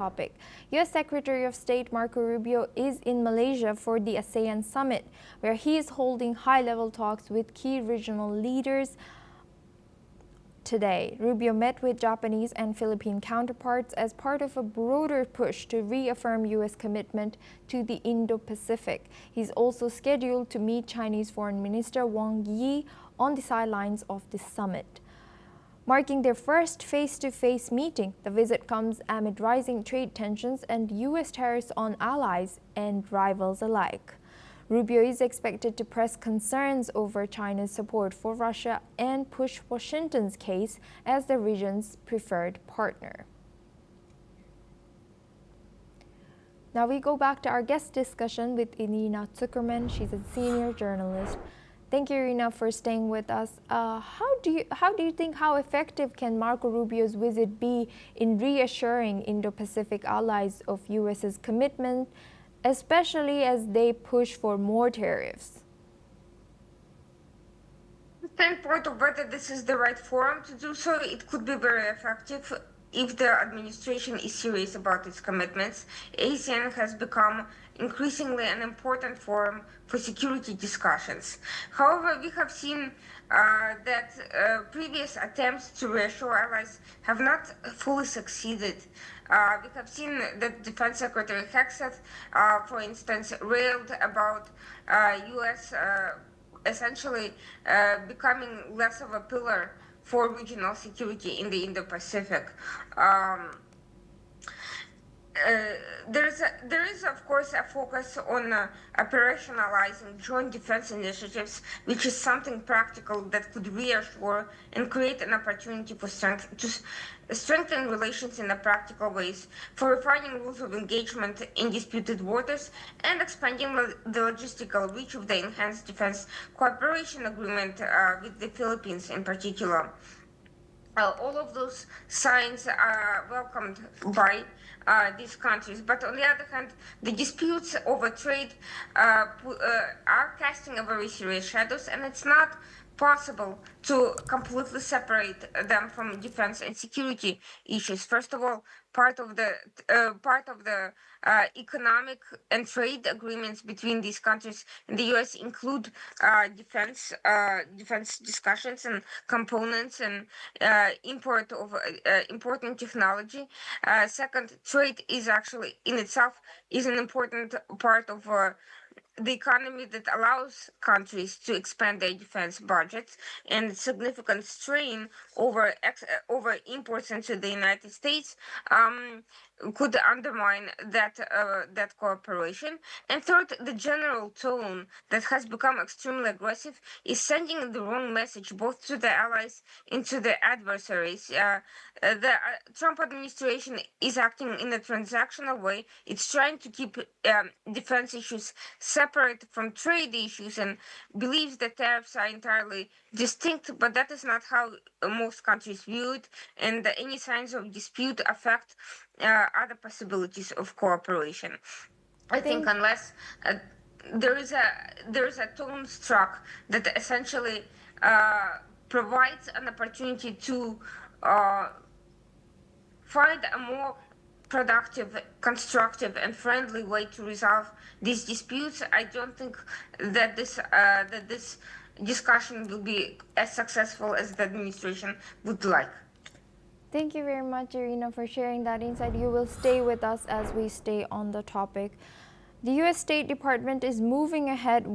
topic. U.S. Secretary of State Marco Rubio is in Malaysia for the ASEAN Summit, where he is holding high-level talks with key regional leaders. Today, Rubio met with Japanese and Philippine counterparts as part of a broader push to reaffirm U.S. commitment to the Indo-Pacific. He's also scheduled to meet Chinese Foreign Minister Wang on the sidelines of the summit. Marking their first face-to-face meeting, the visit comes amid rising trade tensions and U.S. tariffs on allies and rivals alike. Rubio is expected to press concerns over China's support for Russia and push Washington's case as the region's preferred partner. Now we go back to our guest discussion with Irina Zuckerman. She's a senior journalist. Thank you, Irina, for staying with us. How do you think how effective can Marco Rubio's visit be in reassuring Indo-Pacific allies of U.S.'s commitment, especially as they push for more tariffs? The standpoint of whether this is the right forum to do so, it could be very effective if the administration is serious about its commitments. ASEAN has become increasingly an important forum for security discussions. However, we have seen that previous attempts to reassure allies have not fully succeeded. We have seen that Defense Secretary Hegseth, for instance, railed about U.S. Essentially becoming less of a pillar for regional security in the Indo-Pacific. There is, of course, a focus on operationalizing joint defense initiatives, which is something practical that could reassure and create an opportunity for strengthen relations in practical ways, for refining rules of engagement in disputed waters, and expanding the logistical reach of the enhanced defense cooperation agreement with the Philippines in particular. All of those signs are welcomed by these countries. But on the other hand, the disputes over trade are casting a very serious shadows, and it's not possible to completely separate them from defense and security issues. First of all, part of the economic and trade agreements between these countries and the U.S. include defense discussions and components and import of important technology. Second, trade is actually in itself is an important part of the economy that allows countries to expand their defense budgets, and significant strain over imports into the United States could undermine that cooperation. And third, the general tone that has become extremely aggressive is sending the wrong message both to the allies and to the adversaries. The Trump administration is acting in a transactional way. It's trying to keep defense issues separate from trade issues and believes that tariffs are entirely distinct, but that is not how most countries view it, and any signs of dispute affect other possibilities of cooperation. I think unless there is a tone struck that essentially provides an opportunity to find a more productive, constructive, and friendly way to resolve these disputes, I don't think that this discussion will be as successful as the administration would like. Thank you very much, Irina, for sharing that insight. You will stay with us as we stay on the topic. The U.S. State Department is moving ahead